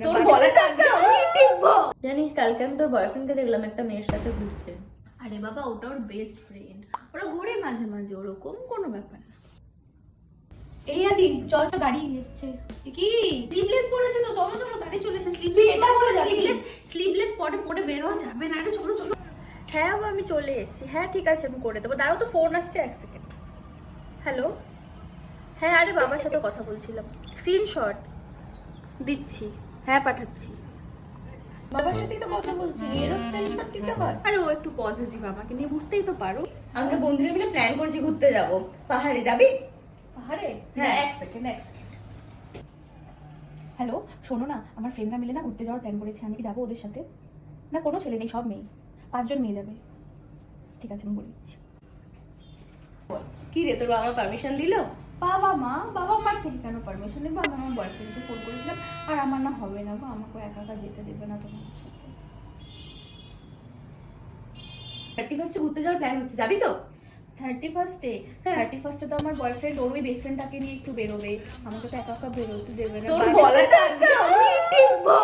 তোর গলাটা আমি টিপবো। জানিস কালকে আমি তোর বয়ফ্রেন্ডকে দেখলাম একটা মেয়ের সাথে ঘুরছে। আরে বাবা, ওটা ওর বেস্ট ফ্রেন্ড, ওরা ঘুরে মাঝে মাঝে, ওরকম কোনো ব্যাপার না। এই আদি, চল চল, গাড়ি এসছে। কি স্লিভলেস পরেছে তো, চলো চলো, গাড়ি চলেছে। স্লিভলেস পরে পরে বের হওয়া যাবে না, এটা চলো চলো। হ্যাঁ আমি চলে এসেছি। হ্যাঁ ঠিক আছে, আমি করে দেবো। দাঁড়াও তো, ফোন আসছে, এক সেকেন্ড। হ্যালো, হ্যাঁ আরে বাবার সাথে কথা বলছিলাম। স্ক্রিনশট দিচ্ছি, হ্যাঁ পাঠাচ্ছি। বাবার সাথেই তো কথা বলছি, এরও স্ক্রিনশট দিতে হয়? আরে ও একটু পজিটিভ, আমাকে নিয়ে বুঝতেই তো পারো। আমরা বন্ধুরা মিলে প্ল্যান করছি ঘুরতে যাব। পাহাড়ে যাবি? পাহাড়ে? হ্যাঁ। এক সেকেন্ড। হ্যালো, শোনো না, আমার ফ্রেন্ডরা মিলে না ঘুরতে যাওয়ার প্ল্যান করেছে। আমি কি যাবো ওদের সাথে? না কোনো ছেলে নেই, সব মেয়ে। 5 জন মেয়ে যাবে। ঠিক আছে, আমি বলে দিচ্ছি। কি রে, তোর বাবা পারমিশন দিল? বাবা মার থেকে কেন পারমিশন নেবো? আমি আমার বয়ফ্রেন্ডকে ফোন করেছিলাম। আর আমার না হবে না গো, আমাকে একা একা যেতে দেবে না তোমাদের সাথে। 31 ঘুরতে যাওয়ার প্ল্যান হচ্ছে, যাবি তো? 31-এ? হ্যাঁ। 31-এ তো আমার বয়ফ্রেন্ড ওর ওই বেস্ট ফ্রেন্ডটাকে নিয়ে একটু বেরোবে। আমাকে তো একা একা বেরোতে দেবে না। তোর গলাটা আমি টিপবো।